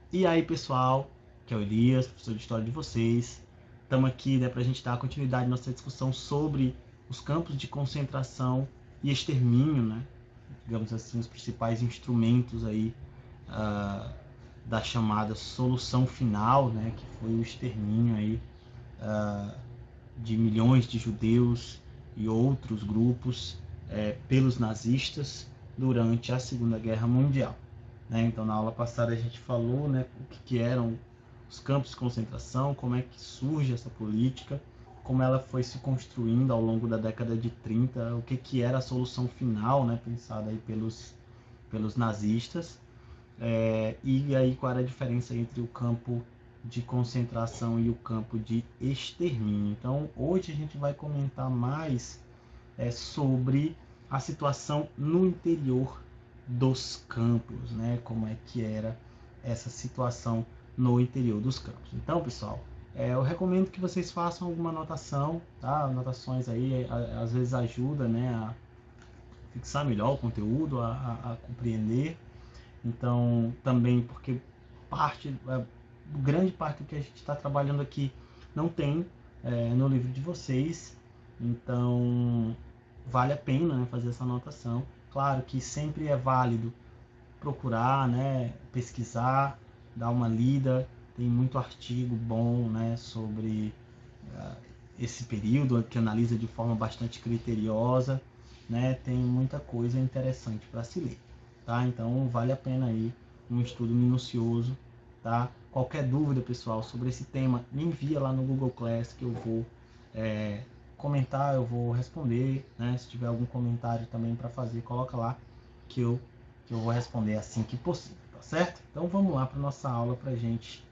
E aí, pessoal, que é o Elias, professor de História de vocês. Estamos aqui, né, para a gente dar continuidade à nossa discussão sobre os campos de concentração e extermínio, né? Digamos assim, os principais instrumentos aí uh, da chamada solução final, né, que foi o extermínio aí de milhões de judeus e outros grupos pelos nazistas durante a Segunda Guerra Mundial. Né? Então, na aula passada a gente falou, né, o que eram os campos de concentração, como é que surge essa política, como ela foi se construindo ao longo da década de 30, o que era a solução final, né, pensada aí pelos nazistas, e aí qual era a diferença entre o campo de concentração e o campo de extermínio. Então, hoje a gente vai comentar mais sobre a situação no interior dos campos, né? Como é que era essa situação no interior dos campos. Então, pessoal, eu recomendo que vocês façam alguma anotação, tá? Anotações aí, às vezes ajuda, né, a fixar melhor o conteúdo, a compreender. Então, também porque grande parte do que a gente está trabalhando aqui não tem no livro de vocês, então vale a pena, né, fazer essa anotação. Claro que sempre é válido procurar, né, pesquisar, dar uma lida, tem muito artigo bom, né, sobre uh, esse período que analisa de forma bastante criteriosa, né, tem muita coisa interessante para se ler, tá? Então vale a pena aí um estudo minucioso, tá? Qualquer dúvida, pessoal, sobre esse tema, me envia lá no Google Class que eu vou comentar, eu vou responder, né? Se tiver algum comentário também para fazer, coloca lá que eu vou responder assim que possível, tá certo? Então vamos lá para nossa aula para a gente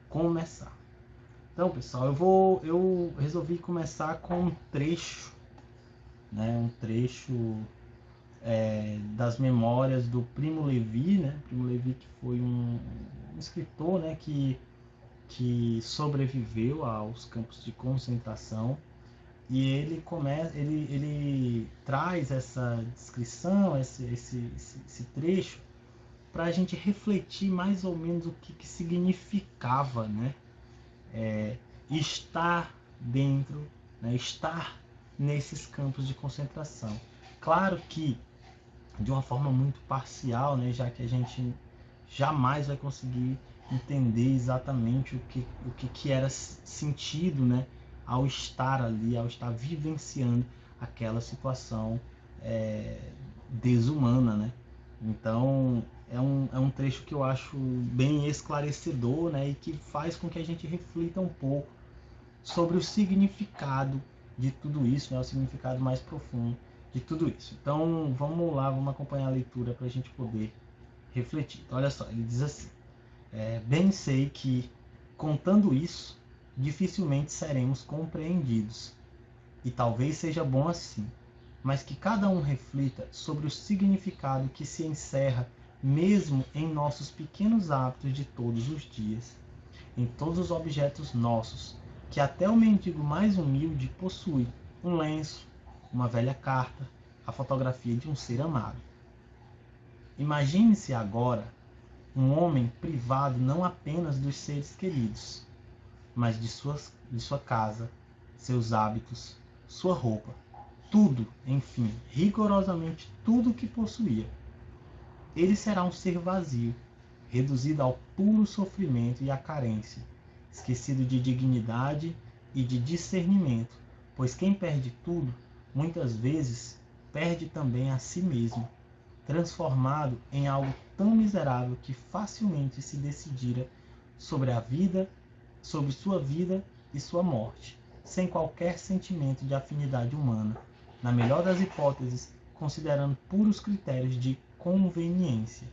começar. Então, pessoal, eu resolvi começar com um trecho, né? Um trecho das memórias do Primo Levi, né? Primo Levi que foi um escritor, né? Que sobreviveu aos campos de concentração. E ele traz essa descrição, esse trecho, para a gente refletir mais ou menos o que significava, né, estar dentro, né, estar nesses campos de concentração. Claro que de uma forma muito parcial, né, já que a gente jamais vai conseguir entender exatamente o que era sentido, né, ao estar ali, ao estar vivenciando aquela situação desumana, né? Então é um trecho que eu acho bem esclarecedor, né, e que faz com que a gente reflita um pouco sobre o significado de tudo isso, né, o significado mais profundo de tudo isso. Então vamos lá, vamos acompanhar a leitura para a gente poder refletir. Então, olha só, ele diz assim: bem sei que, contando isso, dificilmente seremos compreendidos, e talvez seja bom assim, mas que cada um reflita sobre o significado que se encerra mesmo em nossos pequenos hábitos de todos os dias, em todos os objetos nossos, que até o mendigo mais humilde possui um lenço, uma velha carta, a fotografia de um ser amado. Imagine-se agora um homem privado não apenas dos seres queridos, mas de sua casa, seus hábitos, sua roupa, tudo, enfim, rigorosamente tudo o que possuía. Ele será um ser vazio, reduzido ao puro sofrimento e à carência, esquecido de dignidade e de discernimento, pois quem perde tudo, muitas vezes, perde também a si mesmo, transformado em algo tão miserável que facilmente se decidira sobre a vida, sobre sua vida e sua morte, sem qualquer sentimento de afinidade humana, na melhor das hipóteses, considerando puros critérios de conveniência.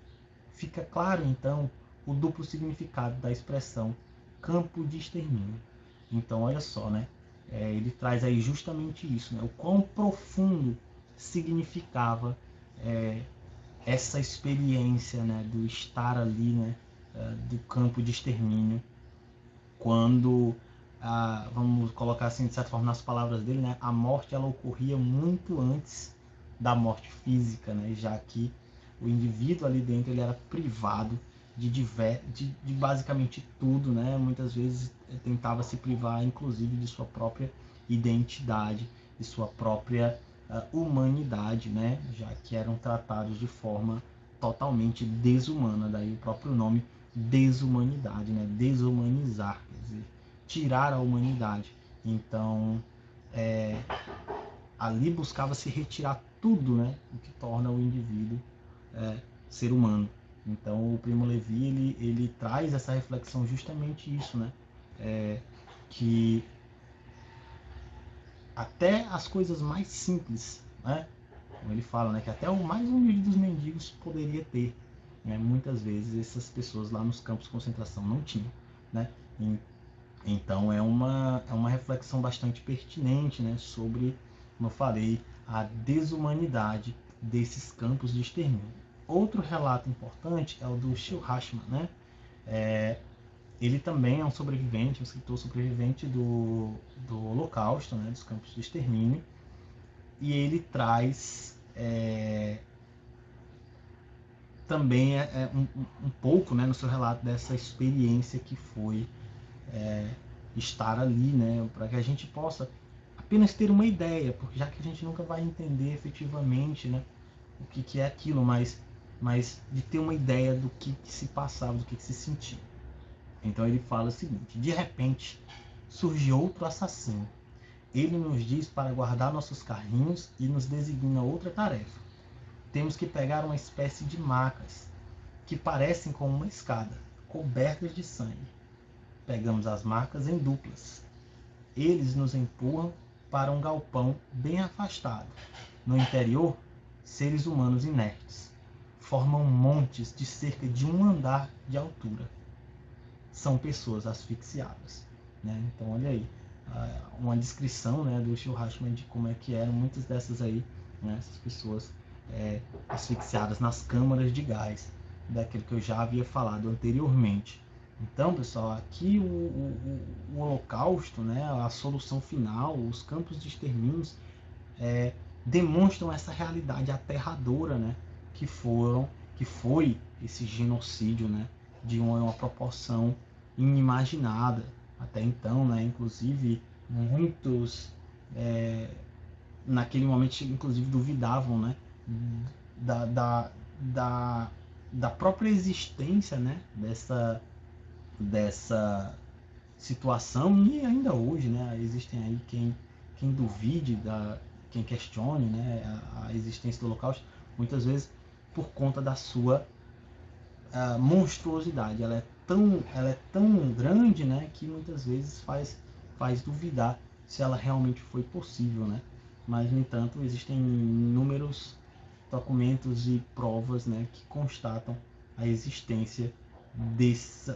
Fica claro, então, o duplo significado da expressão campo de extermínio. Então, olha só, né? Ele traz aí justamente isso, né? O quão profundo significava essa experiência, né, do estar ali, né, do campo de extermínio, quando, vamos colocar assim, de certa forma, nas palavras dele, né, a morte ela ocorria muito antes da morte física, né, já que o indivíduo ali dentro ele era privado de basicamente tudo, né? Muitas vezes tentava se privar, inclusive, de sua própria identidade, de sua própria humanidade, né? Já que eram tratados de forma totalmente desumana, daí o próprio nome desumanidade, né? Desumanizar, quer dizer, tirar a humanidade. Então, ali buscava se retirar tudo, né? O que torna o indivíduo ser humano. Então, o Primo Levi ele traz essa reflexão justamente isso, né? Que até as coisas mais simples, né? Como ele fala, né? Que até o mais humilde dos mendigos poderia ter, né? Muitas vezes essas pessoas lá nos campos de concentração não tinham, né? Então é uma reflexão bastante pertinente, né? Sobre, como eu falei, a desumanidade desses campos de extermínio. Outro relato importante é o do Shil Hashman, né? Ele também é um sobrevivente, um escritor sobrevivente do Holocausto, né? Dos campos de extermínio, e ele traz também um pouco, né, no seu relato dessa experiência que foi estar ali, né? Para que a gente possa apenas ter uma ideia, porque já que a gente nunca vai entender efetivamente, né, o que é aquilo, mas de ter uma ideia do que se passava, do que se sentia. Então ele fala o seguinte: de repente surge outro assassino. Ele nos diz para guardar nossos carrinhos e nos designa outra tarefa. Temos que pegar uma espécie de macas que parecem com uma escada, cobertas de sangue. Pegamos as macas em duplas. Eles nos empurram para um galpão bem afastado. No interior, seres humanos inertes. Formam montes de cerca de um andar de altura. São pessoas asfixiadas, né? Então, olha aí, uma descrição, né, do Shil Hashman de como é que eram muitas dessas aí, né, essas pessoas asfixiadas nas câmaras de gás, daquilo que eu já havia falado anteriormente. Então, pessoal, aqui o Holocausto, né, a solução final, os campos de extermínios demonstram essa realidade aterradora, né, que foi esse genocídio, né, de uma proporção inimaginada até então, né? Inclusive muitos naquele momento, inclusive duvidavam, né, da própria existência, né, dessa situação, e ainda hoje, né, existem aí quem duvide, quem questione, né, a existência do Holocausto, muitas vezes por conta da sua monstruosidade. Ela é tão grande, né, que muitas vezes faz duvidar se ela realmente foi possível, né? Mas, no entanto, existem inúmeros documentos e provas, né, que constatam a existência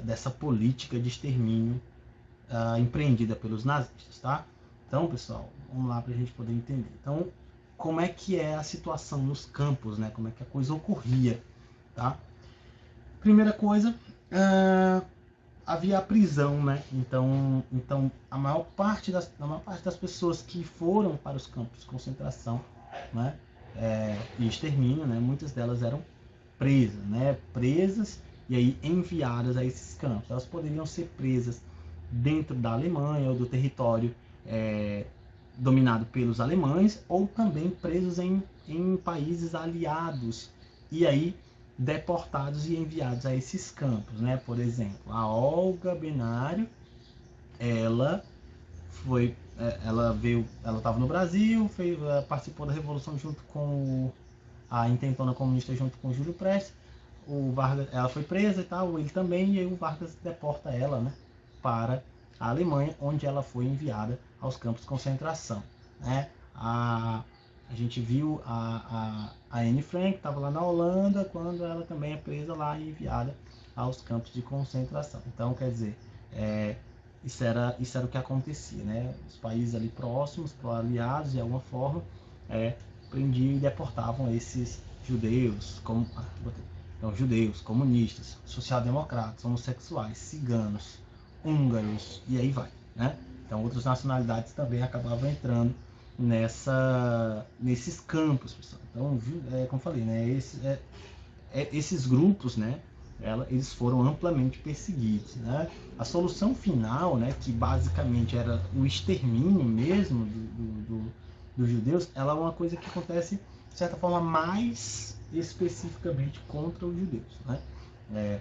dessa política de extermínio empreendida pelos nazistas, tá? Então, pessoal, vamos lá para a gente poder entender. Então, como é que é a situação nos campos, né? Como é que a coisa ocorria, tá? Primeira coisa, havia a prisão, né? Então a maior parte das pessoas que foram para os campos de concentração, né, e extermínio, né, muitas delas eram presas, né? Presas e aí enviadas a esses campos. Elas poderiam ser presas dentro da Alemanha ou do território dominado pelos alemães, ou também presos em países aliados, e aí deportados e enviados a esses campos, né? Por exemplo, a Olga Benário, ela estava no Brasil, participou da Revolução junto com a intentona comunista junto com o Júlio Prestes. O Vargas, ela foi presa e tal, ele também, e aí o Vargas deporta ela, né, para a Alemanha, onde ela foi enviada aos campos de concentração, né? A gente viu a Anne Frank, estava lá na Holanda, quando ela também é presa lá e enviada aos campos de concentração. Então, quer dizer, isso era o que acontecia, né? Os países ali próximos, aliados de alguma forma, prendiam e deportavam esses judeus, judeus, comunistas, social-democratas, homossexuais, ciganos, húngaros, e aí vai, né? Então, outras nacionalidades também acabavam entrando nesses campos, pessoal. Então, como eu falei, né, esses grupos, né, eles foram amplamente perseguidos, né? A solução final, né, que basicamente era o extermínio mesmo dos judeus, ela é uma coisa que acontece, de certa forma, mais especificamente contra os judeus, né?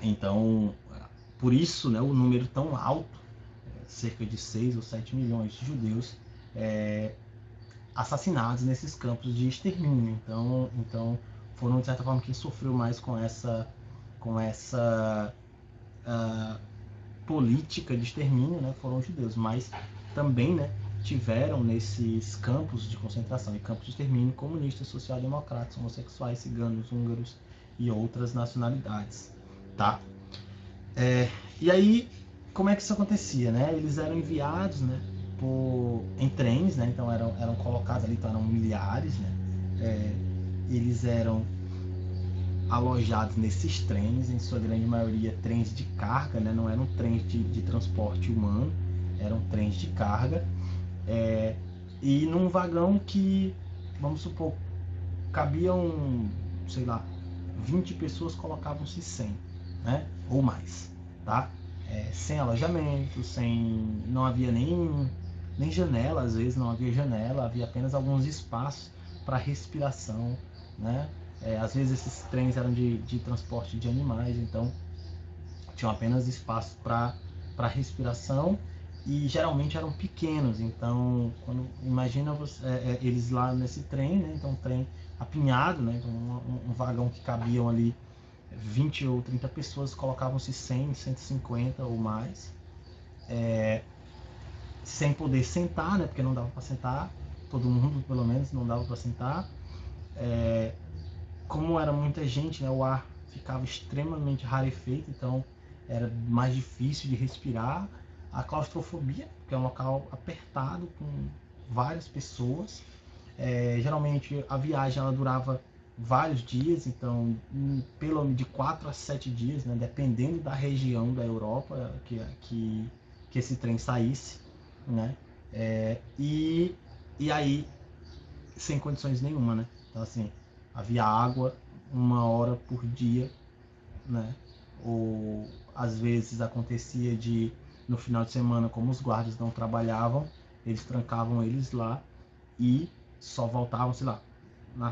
Então, por isso, né, o número tão alto, cerca de 6 ou 7 milhões de judeus assassinados nesses campos de extermínio. Então foram, de certa forma, quem sofreu mais com essa política de extermínio, né, foram os judeus, mas também, né, tiveram nesses campos de concentração e campos de extermínio comunistas, social-democratas, homossexuais, ciganos, húngaros e outras nacionalidades, tá? E aí, como é que isso acontecia, né? Eles eram enviados, né, em trens, né? Então eram colocados ali, então eram milhares, né? Eles eram alojados nesses trens, em sua grande maioria trens de carga, né? Não eram trens de transporte humano, eram trens de carga. E num vagão que, vamos supor, cabiam, sei lá, 20 pessoas, colocavam-se 100, né? Ou mais, tá? Sem alojamento, não havia nem janela, às vezes não havia janela, havia apenas alguns espaços para respiração, né? Às vezes esses trens eram de transporte de animais, então tinham apenas espaço para respiração e geralmente eram pequenos. Então, imagina eles lá nesse trem, né? Então, um trem apinhado, né? Então, um vagão que cabiam ali 20 ou 30 pessoas, colocavam-se 100, 150 ou mais, sem poder sentar, né? Porque não dava para sentar, todo mundo pelo menos não dava para sentar. Como era muita gente, né? O ar ficava extremamente rarefeito, então era mais difícil de respirar. A claustrofobia, que é um local apertado com várias pessoas. Geralmente a viagem ela durava vários dias, então de 4 a 7 dias, né, dependendo da região da Europa que esse trem saísse, né? E aí sem condições nenhuma, né? Então assim, havia água 1 hora por dia, né? Ou às vezes acontecia no final de semana, como os guardas não trabalhavam, eles trancavam eles lá e só voltavam, sei lá,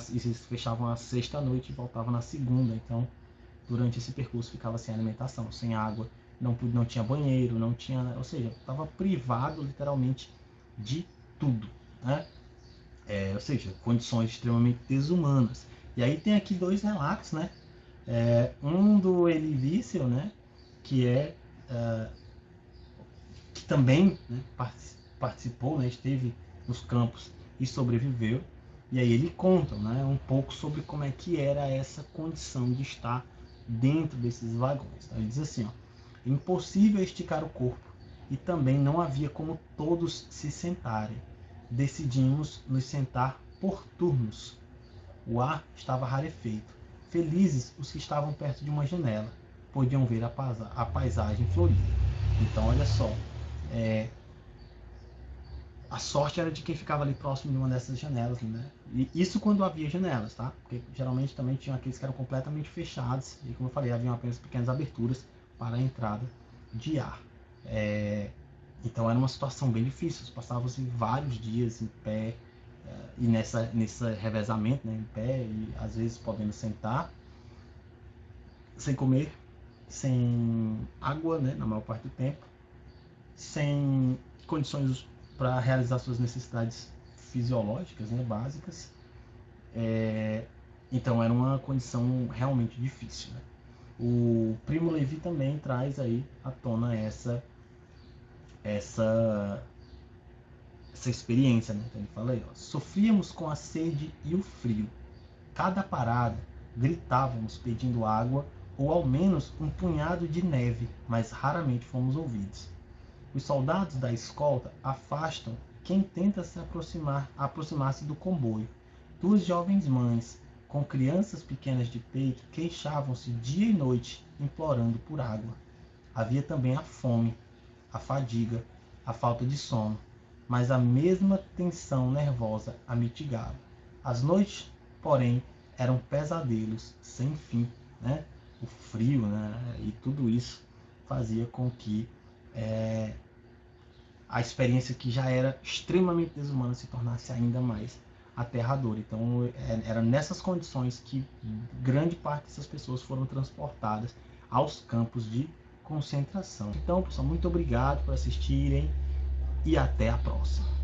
eles fechavam a sexta-noite e voltavam na segunda. Então, durante esse percurso ficava sem alimentação, sem água, não tinha banheiro, não tinha, ou seja, estava privado literalmente de tudo, né? Ou seja, condições extremamente desumanas. E aí tem aqui 2 relatos, né? Um do Elie Wiesel, né? Que que também, né, participou, né, esteve nos campos e sobreviveu. E aí ele conta, né, um pouco sobre como é que era essa condição de estar dentro desses vagões. Ele diz assim, ó, impossível esticar o corpo e também não havia como todos se sentarem. Decidimos nos sentar por turnos. O ar estava rarefeito. Felizes os que estavam perto de uma janela, podiam ver a paisagem florida. Então, olha só, a sorte era de quem ficava ali próximo de uma dessas janelas, né? E isso quando havia janelas, tá? Porque geralmente também tinham aqueles que eram completamente fechados e, como eu falei, haviam apenas pequenas aberturas para a entrada de ar. Então era uma situação bem difícil. Passavam-se vários dias em pé e nesse revezamento, né? Em pé e às vezes podendo sentar, sem comer, sem água, né? Na maior parte do tempo, sem condições para realizar suas necessidades fisiológicas, né, básicas. Então era uma condição realmente difícil, né? O Primo Levi também traz aí à tona essa experiência, né? Então ele fala aí, ó, sofríamos com a sede e o frio. Cada parada gritávamos pedindo água ou ao menos um punhado de neve, mas raramente fomos ouvidos. Os soldados da escolta afastam quem tenta aproximar-se do comboio. 2 jovens mães, com crianças pequenas de peito, queixavam-se dia e noite, implorando por água. Havia também a fome, a fadiga, a falta de sono, mas a mesma tensão nervosa a mitigava. As noites, porém, eram pesadelos sem fim, né? o frio, né? E tudo isso fazia com que a experiência que já era extremamente desumana se tornasse ainda mais aterradora. Então, era nessas condições que grande parte dessas pessoas foram transportadas aos campos de concentração. Então, pessoal, muito obrigado por assistirem e até a próxima.